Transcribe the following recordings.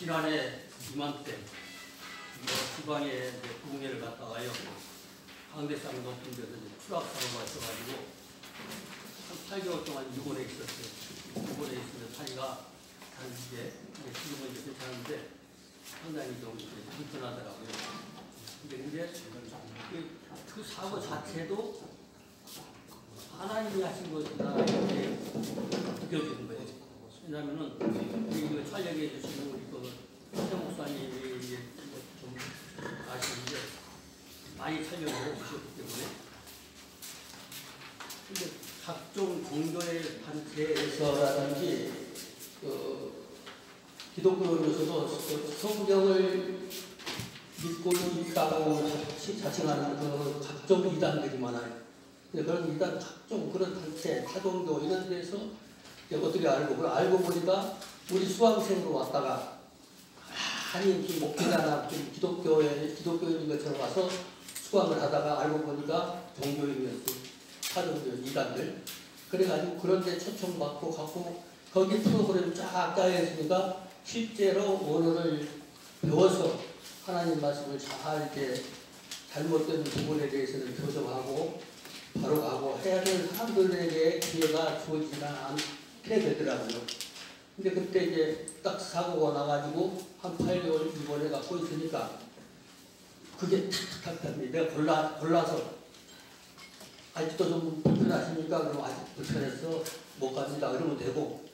지난해 이맘때 지방에 부흥회를 갔다가요. 강대상 높은 데서 추락사고가 있어가지고 한 8개월 동안 입원해 있었어요. 입원해 있으면 자기가 이제 지금은 이제 괜찮은데 상당히 좀 불편하더라고요. 근데 그 사고 자체도 하나님이 하신 것이다 이렇게 느껴지는 거예요. 왜냐하면은 이거 촬영해 주시는 우리 새 목사님이 이제 좀 아시는데 많이 촬영을 해주셨기 때문에 근데 각종 종교의 단체에서라든지 기독교에서도 성경을 믿고 있다고 자칭하는 그 각종 이단들이 많아요. 그런 이단 각종 그런 단체, 타종교 이런 데서 어떻게 알고 보니까 우리 수강생으로 왔다가 아니 목회자나 기독교인인 것처럼 와서 수강을 하다가 알고 보니까 종교인이었어요. 타종교 이단들. 그래가지고 그런데 초청받고 갖고 거기 프로그램 쫙 짜여있으니까 실제로 언어를 배워서 하나님 말씀을 잘 이렇게 잘못된 부분에 대해서는 교정하고 바로 가고 해야 될 사람들에게 기회가 주어지지 않게 되더라고요. 근데 그때 이제 딱 사고가 나가지고 한 8개월 입원해 갖고 있으니까 그게 탁탁탁합니다. 내가 골라서 아직도 좀 불편하십니까? 그럼 아직 불편해서 못 갑니다. 그러면 되고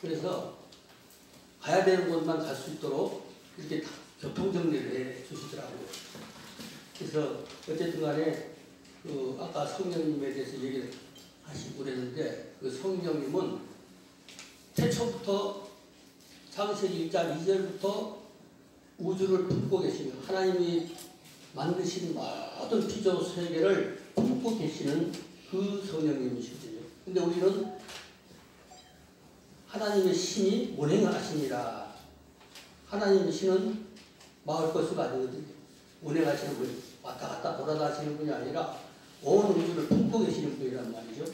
그래서 가야 되는 곳만 갈 수 있도록 이렇게 교통정리를 해 주시더라고요. 그래서 어쨌든 간에 아까 성령님에 대해서 얘기를 하시고 그랬는데 그 성령님은 태초부터 창세기 1장 2절부터 우주를 품고 계시는 하나님이 만드신 모든 피조 세계를 품고 계시는 그 성령님이시거든요. 근데 우리는 하나님의 신이 운행하시니라. 하나님의 신은 마을 것수가 아니거든요. 운행하시는 분이 왔다 갔다 돌아다니시는 분이 아니라 온 우주를 품고 계시는 분이란 말이죠.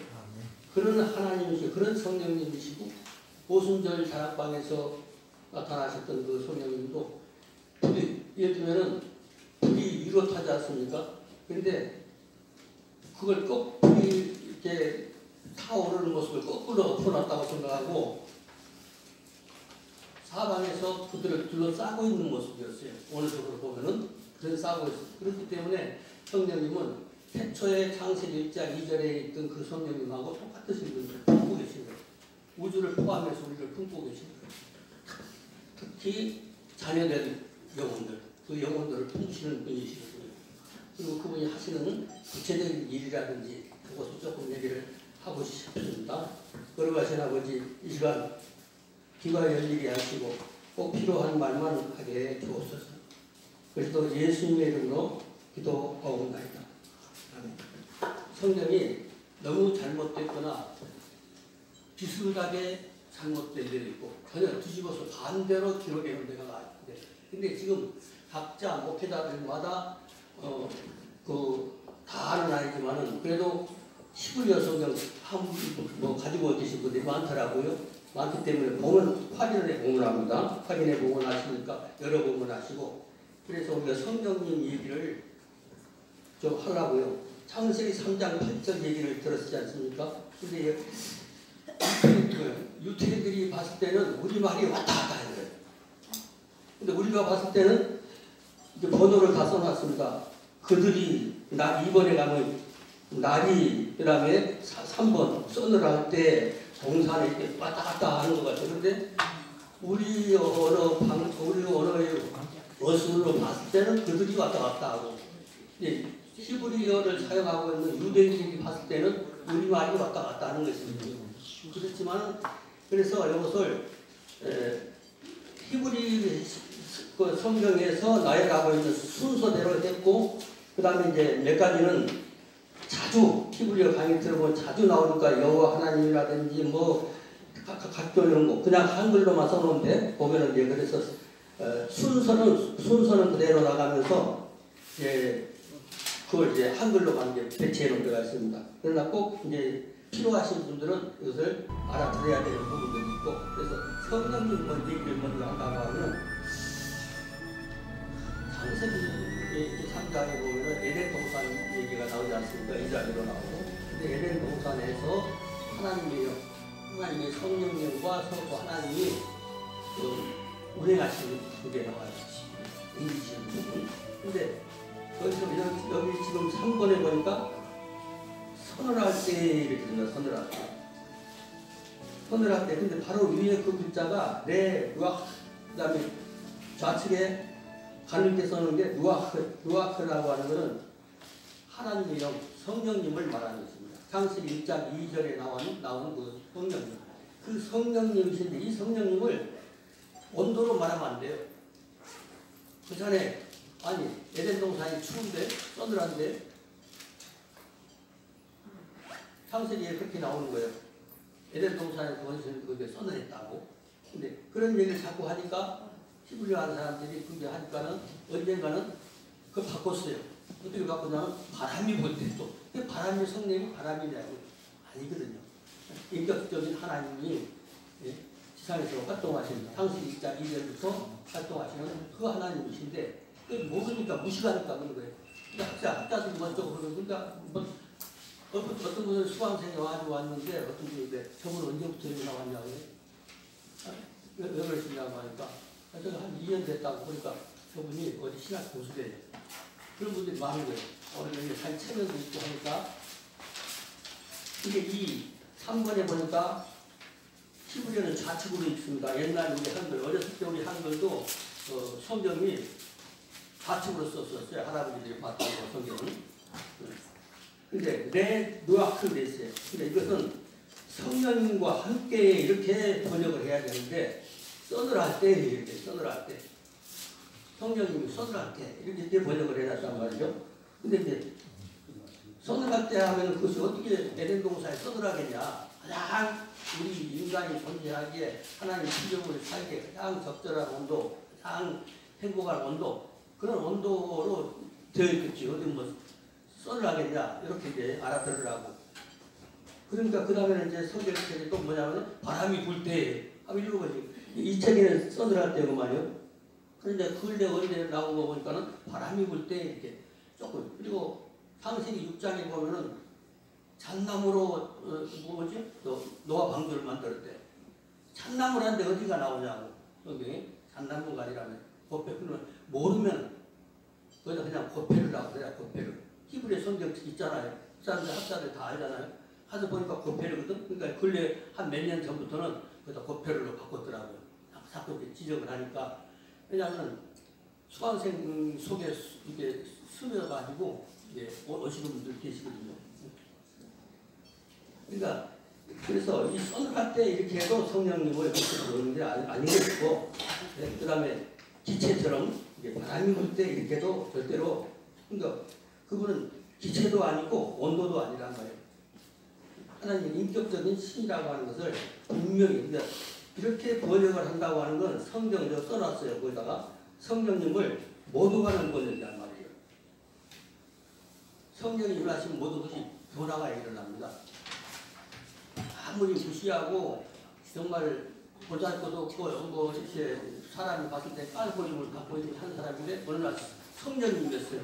그런 하나님이시고 그런 성령님이시고 오순절 다락방에서 나타나셨던 그 성령님도 불이 예를 들면은 불이 위로 타지 않습니까? 그런데 그걸 불이 이렇게 타오르는 모습을 거꾸로 엎어놨다고 생각하고 사방에서 그들을 둘러싸고 있는 모습이었어요. 어느 쪽으로 보면은 그런 싸고 있어요. 그렇기 때문에 성령님은 태초에 창세기 1장 2절에 있던 그 성령님하고 똑같으신 분을 품고 계신 거예요. 우주를 포함해서 우리를 품고 계신 거예요. 특히 자녀된 영혼들, 그 영혼들을 품으시는 분이시거든요. 그리고 그분이 하시는 구체적인 일이라든지 그것을 조금 얘기를 하고 싶습니다. 걸어가신 아버지 이 시간 귀가 열리게 하시고 꼭 필요한 말만 하게 주옵소서. 그래서 예수님의 이름으로 기도하옵나이다. 성경이 너무 잘못됐거나 비슷하게 잘못된 데도 있고 전혀 뒤집어서 반대로 기록해 놓은 데가 많은데 근데 지금 각자 목회자들마다 다 아는 아니지만은 그래도 히브리어 성경 가지고 계신 분들이 많더라고요. 많기 때문에 확인해 봉헌합니다. 확인해 봉헌하시니까 여러 봉헌하시고 그래서 우리가 성령님 얘기를 좀 하려고요. 창세기 3장 8절 얘기를 들었지 않습니까? 근데 유태인들이 봤을 때는 우리말이 왔다 갔다 하는 거예요. 근데 우리가 봤을 때는 이제 번호를 다 써놨습니다. 그들이 이번에 가면 날이 그 다음에 3번 써느라 할 때 동산에 이렇게 왔다 갔다 하는 것 같아요. 그런데 우리 언어의 어순으로 봤을 때는 그들이 왔다 갔다 하고 히브리어를 사용하고 있는 유대인들이 봤을 때는 우리말이 왔다 갔다 하는 것입니다. 그렇지만 그래서 이것을 히브리 성경에서 나열하고 있는 순서대로 했고 그 다음에 이제 몇 가지는 자주 히브리어 강의 들어보면 자주 나오니까 여호와 하나님이라든지 뭐 각종 이런 거 그냥 한글로만 써놓은데 보면은 이제 그래서 순서는 그대로 나가면서 그걸 이제 한글로만 이제 배치해 놓은 데가 있습니다. 그러나 꼭 이제 필요하신 분들은 이것을 알아들어야 되는 부분들이 있고 그래서 성령님 얘기를 먼저 한다고 하면 안에서 하나님의 성령님과 서로 하나님이 운행하시는 그게 나와요. 인지시는 부분. 근데 여기서 여기 지금 3번에 보니까 선을 할 때 이렇게 됩니다. 선을 할 때. 선을 할 때. 근데 바로 위에 그 글자가 루아크, 그 다음에 좌측에 가늘게 써놓은 게 루아크라고 하는 것은 하나님의 영, 성령님을 말하는 것입니다. 창세기 1장 2절에 나오는 그 성령님. 그 성령님이신데 이 성령님을 온도로 말하면 안 돼요. 그 전에 아니 에덴 동산이 추운데 서늘한데 창세기에 그렇게 나오는 거예요. 에덴 동산에서 원수는 그게 서늘했다고. 근데 그런 얘기를 자꾸 하니까 히브리어 하는 사람들이 그게 하니까는 언젠가는 그걸 바꿨어요. 어떻게 바꾸냐면 바람이 불 때 또. 바람의 성령이 바람이냐고 아니거든요. 인격적인 하나님이 지상에서 활동하시는 창세기 1장 2절부터 활동하시는 그 하나님이신데 모르니까 무식하니까 그런 거예요. 학자들이 먼저 그러니까 어떤 분은 수강생이 와가지고 왔는데 어떤 분이 저분 언제부터 여기 나왔냐고 왜 그러시냐고 하니까 제가 한 2년 됐다고 보니까 저분이 어디 신학 교수래요. 그런 분들이 많은 거예요. 여기 한 체면도 있고 하니까 이게 이 3번에 보니까 히브리어는 좌측으로 있습니다. 옛날 우리 한글, 어렸을 때 우리 한글도 성경이 좌측으로 썼었어요. 할아버지들이 봤다고 성경은. 근데 루아크 됐어요. 근데 이것은 성령님과 함께 이렇게 번역을 해야 되는데 서늘할 때 이렇게 서늘할 때 성령님이 서늘할 때 이렇게 번역을 해놨단 말이죠. 근데 이제 서늘할 때 하면 그것이 어떻게 에덴 동산에 서늘하겠냐? 가장 우리 인간이 존재하기에 하나님 피조물이 살기에 가장 적절한 온도, 가장 행복한 온도 그런 온도로 되어 있겠지. 어디 뭐 서늘하겠냐 이렇게 이제 알아들으라고. 그러니까 그 다음에는 이제 성경책이 또 뭐냐면 바람이 불 때 한번 읽어보지. 이 책에는 서늘할 때고 말이요. 그런데 근래 언제 나온 거 보니까는 바람이 불 때 이렇게 조금. 그리고 창세기 6장에 보면은 잣나무로 뭐지? 노아 방주를 만들었대. 잣나무라는데 어디가 나오냐고. 여기 잣나무가 아니라면 고패. 모르면 거기다 그냥 고패르라고 그래요. 고패르. 히브리 성경 있잖아요. 사람들 학자들 다 알잖아요. 하다 보니까 고패르거든. 그러니까 근래 한 몇 년 전부터는 거기다 고패르로 바꿨더라고요. 자꾸 지적을 하니까. 왜냐하면 수강생 속에 이게 스며가지고 오시는 분들 계시거든요. 그러니까 그래서 이 서늘할 때 이렇게 해도 성령님을 그렇게 게 아닌 것이고, 그 다음에 기체처럼 바람이 불 때 이렇게 해도 절대로, 그러니까 그분은 기체도 아니고 온도도 아니란 말이에요. 하나님 인격적인 신이라고 하는 것을 분명히, 그러니까 이렇게 번역을 한다고 하는 건 성경에서 써놨어요. 거기다가 성령님을 모독하는 번역이란 말이에요. 성령이 일어나시면 모든 것이 변화가 일어납니다. 아무리 무시하고 정말 보잘것도 없고 뭐 이렇게 사람이 봤을 때 깔보림을 갖고 있는 한 사람인데 어느 날 성령님이었어요.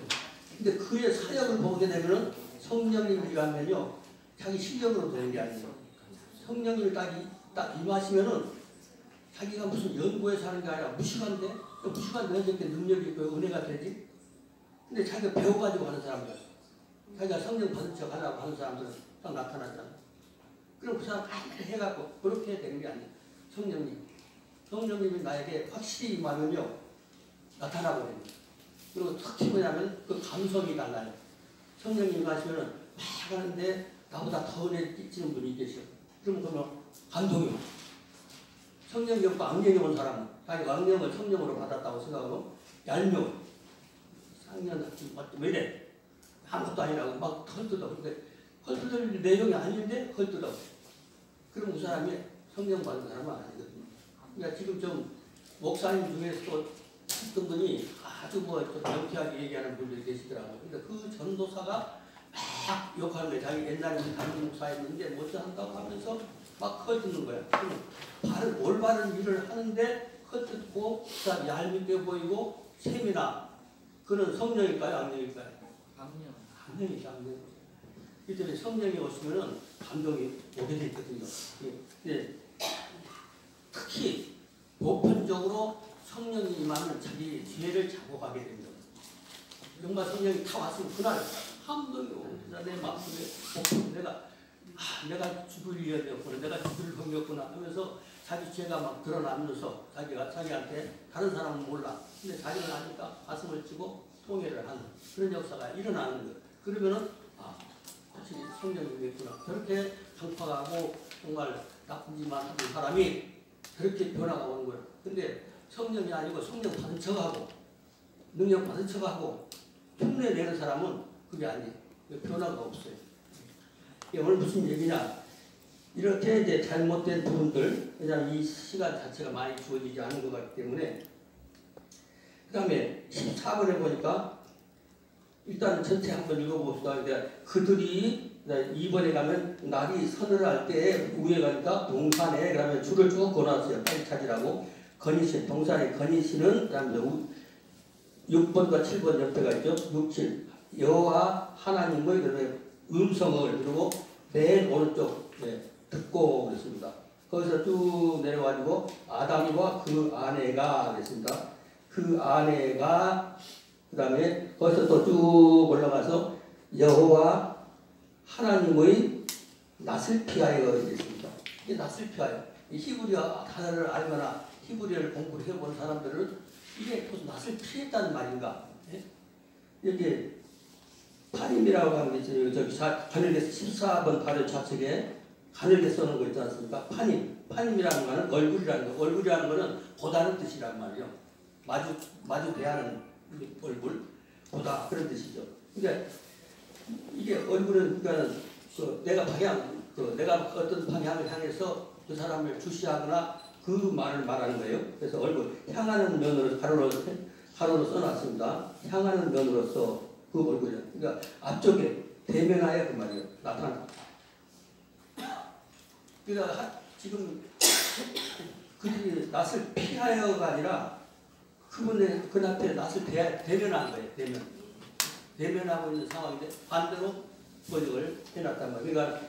근데 그의 사역을 보게 되면 성령님이라면요 자기 실력으로 되는 게 아니에요. 성령님을 딱 임하시면은 자기가 무슨 연구해서 하는 게 아니라 무식한데 어떻게 능력이 있고 은혜가 되지? 근데 자기가 배워가지고 하는 사람들, 자기가 성령 받은 척 하려고 하는 사람들은 딱 나타나잖아. 그럼 그 사람 해갖고 그렇게 되는 게 아니에요. 성령님이 나에게 확실히 임하면요 나타나버려요. 그리고 특히 뭐냐면 그 감성이 달라요. 성령님이 임하시면은 막 하는데 나보다 더 은혜 끼치는 분이 계셔. 그러면 감동이 와. 성령이 없고 악령이 온 사람은 자기가 악령을 성령으로 받았다고 생각하고 얄미워. 상년 왜 이래? 아무것도 아니라고 막 헐뜯어. 근데 헐뜯을 내용이 아닌데 헐뜯어. 그럼 그 사람이 성령 받은 사람은 아니거든요. 그러니까 지금 좀 목사님 중에서도 어떤 분이 아주 좀 명쾌하게 얘기하는 분들이 계시더라고요. 그러니까 그 전도사가 막 욕하는 거예요. 자기 옛날에 담임 목사였는데 못지 한다고 하면서 막 헐뜯는 거야. 그러면 올바른 일을 하는데 헐뜯고 그다음에 얄밉게 보이고 세미나 그는 성령일까요? 악령일까요? 악령이죠. 악령. 이 때문에 성령이 오시면은 감동이 오게 됐거든요. 예. 특히 보편적으로 성령이 임하면 자기 죄를 자복하게 됩니다. 정말 성령이 다 왔으면 그날 감동이 옵니다. 내 마음속에 내가 죽을 일이었구나, 내가 죽을 병이었구나 하면서 자기 죄가 막 드러나면서 자기한테 다른 사람은 몰라. 근데 자기는 아니까 가슴을 치고 통회를 하는 그런 역사가 일어나는 거예요. 그러면은 확실히 성령이 있구나. 저렇게 강팍하고 정말 나쁜 짓만 하는 사람이 그렇게 변화가 오는 거예요. 근데 성령이 아니고 성령 받은 척하고 능력 받은 척하고 흉내 내는 사람은 그게 아니에요. 변화가 없어요. 이게 오늘 무슨 얘기냐? 이렇게 이제 잘못된 부분들, 왜냐하면 이 시간 자체가 많이 주어지지 않은 것 같기 때문에. 그 다음에 14번에 보니까 일단 전체 한번 읽어봅시다. 그들이 2번에 가면 날이 서늘할 때 위에 가니까 동산에 그러면 줄을 쭉 걸어놨어요. 빨리 찾으라고. 건이신, 동산에 건이신은 그다음에 6번과 7번 옆에가 있죠. 6, 7. 여호와 하나님의 그다음에 음성을 그리고 맨 오른쪽 듣고 그랬습니다. 거기서 쭉 내려가지고 아담과 그 아내가 그랬습니다. 그 아내가 그 다음에 거기서 또 쭉 올라가서 여호와 하나님의 낯을 피하여 그랬습니다. 이게 낯을 피하여. 이 히브리어 단어를 알거나 히브리어를 공부를 해본 사람들은 이게 무슨 낯을 피했다는 말인가? 예? 여기 파림이라고 하는 게 있어요. 저기 가늘게 14번 발을 좌측에 가늘게 써놓은 거 있지 않습니까? 파님이라는 거는 얼굴이라는 거. 얼굴이라는 거는 보다는 뜻이란 말이에요. 마주 대하는 얼굴, 보다 그런 뜻이죠. 근데 이게 얼굴은 그러니까 내가 어떤 방향을 향해서 그 사람을 주시하거나 그 말을 말하는 거예요. 그래서 얼굴 향하는 면으로 가로로 써놨습니다. 향하는 면으로서 그 얼굴이요. 그러니까 앞쪽에 대면하여 그 말이에요. 나타나. 그러니까 지금 그들이 낯을 피하여가 아니라 그분의 그 앞에 낯을 대면한 거예요. 대면하고 있는 상황인데 반대로 번역을 해놨단 말이에요. 그러니까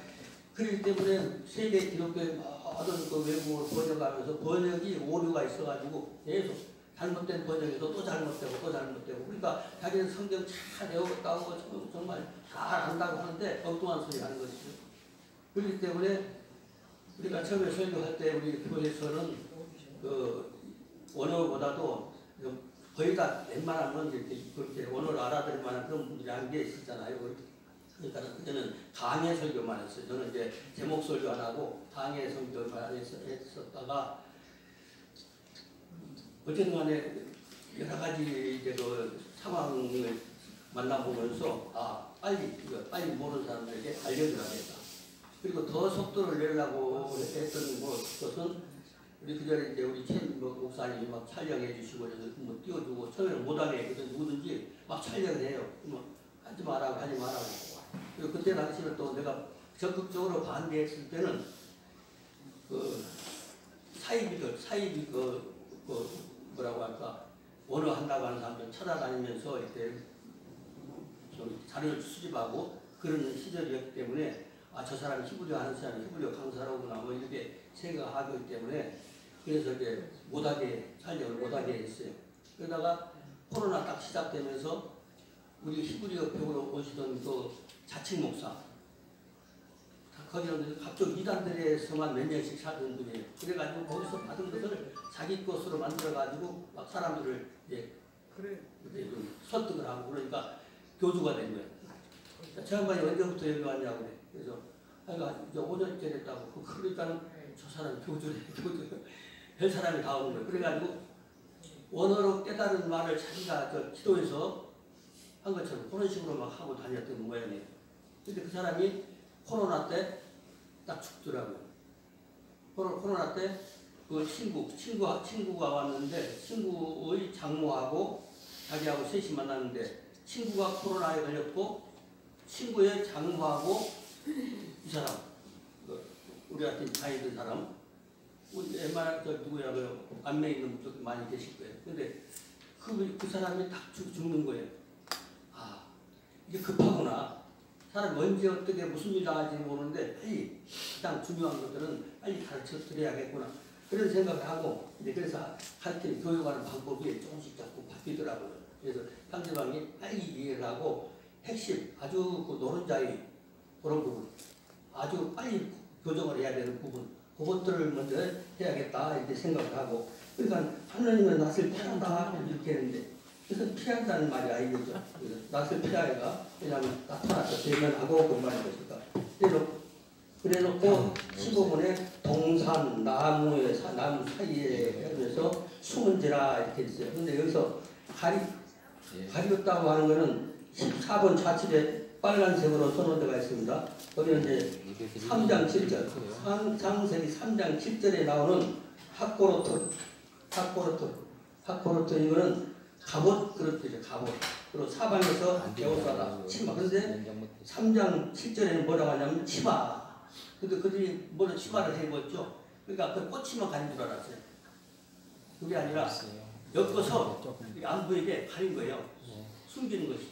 그렇기 때문에 세계 기독교의 모든 그 외국어를 번역하면서 번역이 오류가 있어가지고 계속 잘못된 번역에서 또 잘못되고 그러니까 자기는 성경 잘 외웠다고 정말 잘 안다고 하는데 엉뚱한 소리 하는 것이죠. 그렇기 때문에 우리가 처음에 설교할 때 우리 교회에서는 그 원어보다도 거의 다 웬만하면 이렇게 그렇게 원어를 알아들을 만한 그런 분들이 한 게 있었잖아요. 그러니까 그때는 강해 설교만 했어요. 저는 이제 제목 설교 안 하고 강해 설교만 했었다가 어쨌든 간에 여러 가지 이제 그 상황을 만나보면서 빨리 모르는 사람들에게 알려줘야겠다. 그리고 더 속도를 내려고 했던 것은 우리 그전에 이제 우리 chen 목사님이 막 촬영해 주시고 뭐 띄워주고 처음에는 못하게 누구든지 막 촬영을 해요. 하지 말라고. 그리고 그때 당시는 또 내가 적극적으로 반대했을 때는 그 사이비 뭐라고 할까 원어 한다고 하는 사람들 찾아다니면서 이렇게 좀 자료를 수집하고 그런 시절이었기 때문에 저 사람이 히브리어 하는 사람이 히브리어 강사라고나 뭐 이렇게 생각하기 때문에 그래서 이제 촬영을 못하게 했어요. 그러다가 코로나 딱 시작되면서 우리 히브리어 배우러 오시던 그 자칭 목사 거기는 각종 이단들에서만 몇 년씩 사는 분이에요. 그래가지고 거기서 받은 것을 자기 것으로 만들어가지고 막 사람들을 이제 좀 설득을 하고 그러니까 교주가 된 거예요. 저 양반이 언제부터 여기 왔냐고 그래. 그래서 이제 5년째 됐다고. 그러니까 저 사람 교주래. 별 사람이 다 오는 거예요. 그래가지고 원어로 깨달은 말을 자기가 기도해서 한 것처럼 그런 식으로 막 하고 다녔던 모양이에요. 근데 그 사람이 코로나 때 딱 죽더라고요. 코로나 때 그 친구가 왔는데 친구의 장모하고 자기하고 셋이 만났는데 친구가 코로나에 걸렸고 친구의 장모하고 이 사람 우리한테 다니던 사람 웬만한 누구야 안면에 있는 분들 많이 계실 거예요. 근데 그 사람이 딱 죽는 거예요. 이게 급하구나. 사람이 언제 어떻게 무슨 일이 나갈지 모르는데 빨리 가장 중요한 것들은 빨리 가르쳐 드려야겠구나. 그런 생각을 하고 이제 그래서 가르치는 교육하는 방법이 조금씩 자꾸 바뀌더라고요. 그래서 상대방이 빨리 이해를 하고 핵심 아주 그 노른자의 그런 부분 아주 빨리 교정을 해야 되는 부분 그것들을 먼저 해야겠다 이렇게 생각을 하고 그러니까 하나님은 낯을 피한다 이렇게 했는데 그래서 피한다는 말이 아니겠죠. 낯을 피하여가 왜냐하면 나타나서 대면하고 그 말인 것이니까. 그래놓고 15분에 동산 나무 사이에 하면서 숨은지라 이렇게 있어요. 근데 여기서 가리웠다고 하는 거는 14번 좌측에 빨간색으로 선언되어 있습니다. 거기는 이제 3장 7절, 창세기 3장 7절에 나오는 핫고로트 이거는 갑옷 그런 뜻이죠. 갑옷. 그리고 사방에서 에오사다 치마. 그런데 3장 7절에는 뭐라고 하냐면 치마. 근데 그들이 뭐를 치마를 해입었죠. 그러니까 그 꽃치마 가진 줄 알았어요. 그게 아니라 엮어서 안 보이게 가린 거예요. 숨기는 것이.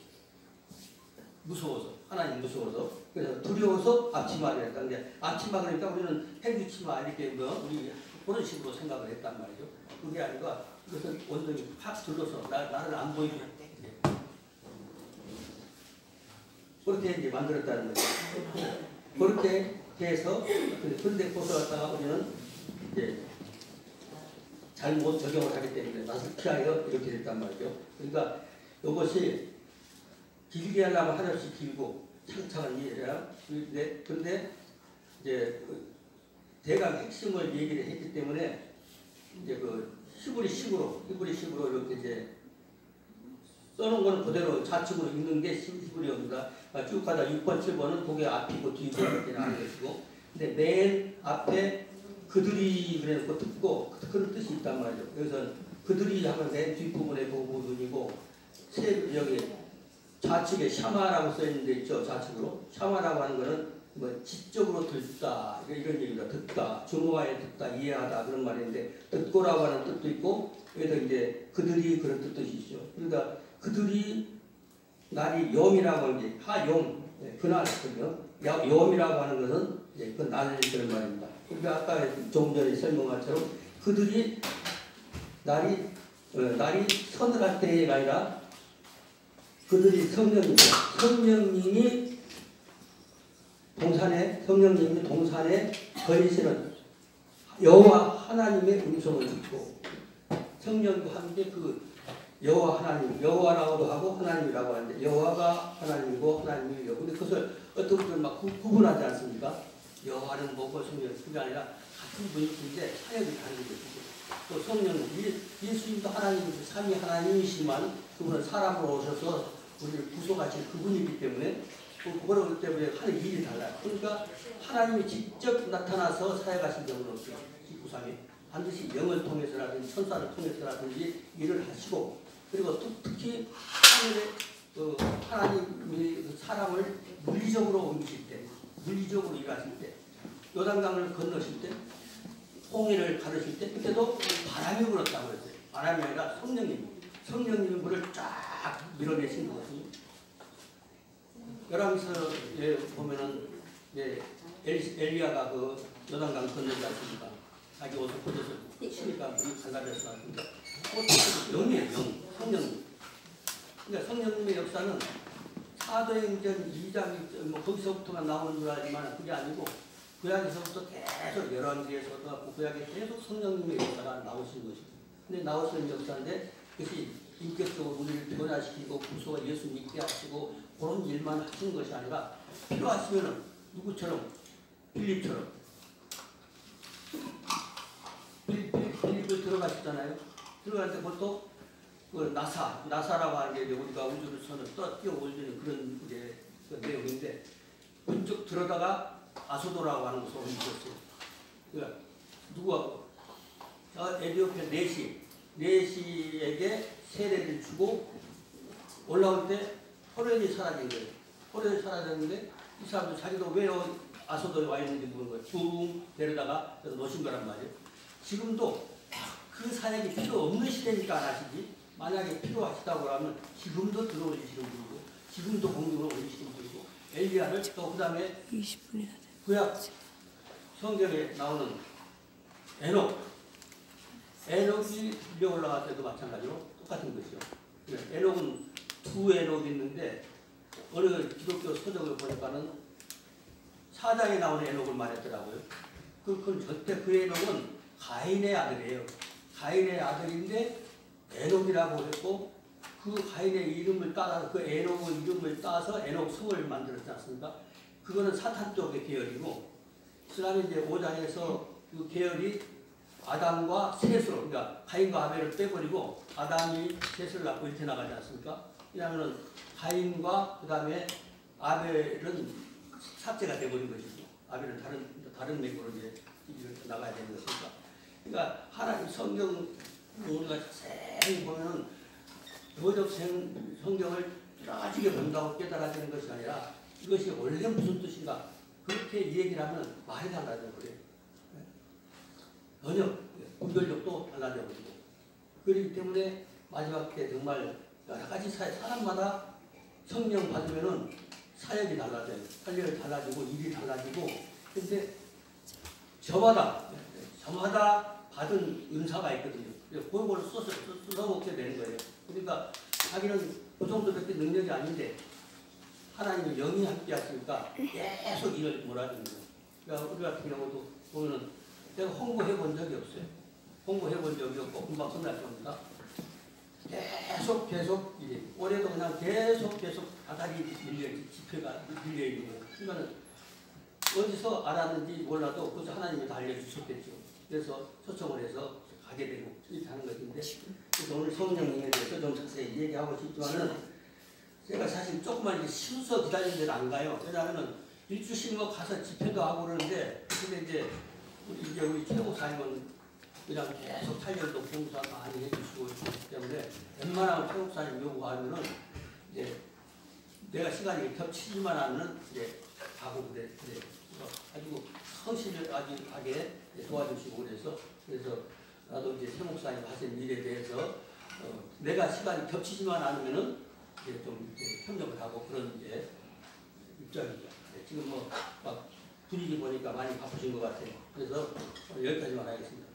무서워서. 하나님 무서워서. 그래서 두려워서 앞치마를 했다. 근데 앞치마 그러니까 우리는 해주치마 이렇게 우리 그런 식으로 생각을 했단 말이죠. 그게 아니라 이것은 온전히 팍 둘러서 나를 안 보이게 그렇게 이제 만들었다는 거죠. 그렇게 해서 근데 그것을 갖다가 우리는 이제 잘못 적용을 하기 때문에 낯을 피하여 이렇게 됐단 말이죠. 그러니까 이것이 길게 하려면 하나씩 길고 창창한 이해라. 근데 이제 대강 핵심을 얘기를 했기 때문에 이제 그 히브리식으로 이렇게 이제 써놓은 거는 그대로 좌측으로 읽는 게 히브리어입니다. 쭉 가다 6번, 7번은 그게 앞이고 뒤고 이렇게 나는 것이고, 근데 맨 앞에 그들이 그래서 듣고 그런 뜻이 있단 말이죠. 그래서 그들이 하면 맨 뒷부분에 그 부분이고, 여기 좌측에 샤마라고 써 있는 데 있죠. 좌측으로 샤마라고 하는 거는 뭐 지적으로 듣다 이런 얘기입니다. 듣다, 주목하여 듣다, 이해하다 그런 말인데 듣고라고 하는 뜻도 있고 여기서 이제 그들이 그런 뜻도 있죠. 그러니까 그들이 날이 염이라고 하는 게 하염 그날이거든요. 염이라고 하는 것은 이제 그 날 그런 말입니다. 그러니까 아까 조금 전에 설명한 것처럼 그들이 날이 서늘할 때가 아니라 그들이 성령님이 동산에 거리시는 여호와 하나님의 음성을 듣고 성령과 함께 그 여호와 하나님, 여호와라고도 하고 하나님이라고 하는데 여호와가 하나님이고 하나님이 여호와. 근데 그것을 어떤 분들 막 구분하지 않습니까? 여호와는 뭐고 성령 그게 아니라 같은 분인데 사역이 다른 거죠. 또 성령 예수님도 하나님이고 삼위 하나님이시지만 그분은 사람으로 오셔서 우리를 구속하실 그분이기 때문에 그거를 때문에 하는 일이 달라요. 그러니까 하나님이 직접 나타나서 사역하신 적은 없어요. 19상에 반드시 영을 통해서라든지 천사를 통해서라든지 일을 하시고 그리고 특히 하나님이 사람을 물리적으로 옮기실 때 물리적으로 일하실 때 요단강을 건너실 때 홍해를 가르실 때 그때도 바람이 불었다고 그랬어요. 바람이 아니라 성령님이 물을 쫙 밀어내신 거거든요. 열왕서에 보면은 엘리야가 그 요단강 건너지 않습니까? 자기 옷을 벗어서 치니까 물이 갈라졌어. 그러니까 영이에요, 성령님. 그러니까 성령님의 역사는 사도행전 2장 뭐 거기서부터만 나오는 줄 알지만 그게 아니고 구약에서부터 계속 열왕기에서도 구약에 계속 성령님의 역사가 나오시는 것이고, 근데 나오시는 역사인데 그것이 인격적으로 우리를 변화시키고 구속을 예수 믿게 하시고 그런 일만 하시는 것이 아니라 필요하시면은 누구처럼 빌립처럼 빌립을 들어가셨잖아요. 들어갈 때 보통 그 나사라고 하는 게 우리가 우주를 뛰어 올리는 그런 이제 그 내용인데 왼쪽 들어다가 아소도라고 하는 곳을 옮겼어요. 그러니까 누구하고 에디오피아 네시에게 세례를 주고 올라올 때 호련이 사라진 거예요. 호련이 사라졌는데 이 사람도 자기도 왜 아소도에 와 있는지 모르는 거예요. 쭉 내려다가 놓으신 거란 말이에요. 지금도 그 사역이 필요 없는 시대니까 안 하시지, 만약에 필요하시다고 하면 지금도 들어올리시는 분이고 지금도 공중을 올리시는 분이고 엘리야를 또 그다음에 20분이나 돼. 구약 성경에 나오는 에녹이 위에 올라갈 때도 마찬가지로 똑같은 것이요. 에녹은 두 에녹이 있는데 어느 기독교 서적을 보니까는 사장에 나오는 에녹을 말했더라고요. 그건 절대 그 에녹은 가인의 아들이에요. 가인의 아들인데 에녹이라고 했고 그 가인의 이름을 따서 그 에녹의 이름을 따서 에녹성을 만들었지 않습니까? 그거는 사탄 쪽의 계열이고 그다음에 이제 5장에서 그 계열이 아담과 셋으로 그러니까 가인과 아벨을 빼버리고 아담이 셋을 낳고 이렇게 나가지 않습니까? 왜냐하면 가인과 그 다음에 아벨은 삭제가 되버린 것이고 아벨은 다른 맥으로 이제 나가야 되는 것이니까. 그러니까 하나님 성경 우리가 자세히 보면은 도적 성경을 뚜렷하게 본다고 깨달아지는 것이 아니라 이것이 원래 무슨 뜻인가 그렇게 얘기를 하면 말이 달라져 버려요. 번역, 분별력도 달라져 버리고 그렇기 때문에 마지막 때 정말 여러 가지 사람마다 성령 받으면은 사역이 달라져요. 사역이 달라지고 일이 달라지고 근데 저마다 받은 은사가 있거든요. 그걸 써먹게 되는 거예요. 그러니까 자기는 그 정도밖에 능력이 아닌데 하나님은 영이 함께 하시니까 계속 일을 몰아주는 거예요. 그러니까 우리 같은 경우도 보면은 내가 홍보해 본 적이 없어요. 홍보해 본 적이 없고 금방 끝날 겁니다. 계속 일해. 올해도 그냥 계속 다달이 집회가 밀려 있는 거예요. 그러니까 어디서 알았는지 몰라도 그것을 하나님이 다 알려주셨겠죠. 그래서 초청을 해서 가게 되고 이렇게 하는 것인데 그래서 오늘 성령님에 대해서 좀 자세히 얘기하고 싶지만은 제가 사실 조금만 이제 쉬어서 기다리는 데는 안 가요. 왜냐하면 일주씩 뭐 가서 집회도 하고 그러는데 근데 이제 우리 최목사님은 그냥 계속 탄력도 봉사 많이 해주시고 있기 때문에 웬만하면 최목사님 요구하면은 이제 내가 시간이 겹치지만 않는 이제 가고 그래. 가지고 성실하게 도와주시고 그래서 나도 이제 최목사님 하신 일에 대해서 내가 시간이 겹치지만 않으면은 이제 좀 협력을 하고 그런 이제 입장이죠. 지금 뭐 막 분위기 보니까 많이 바쁘신 것 같아요. 그래서 여기까지만 하겠습니다.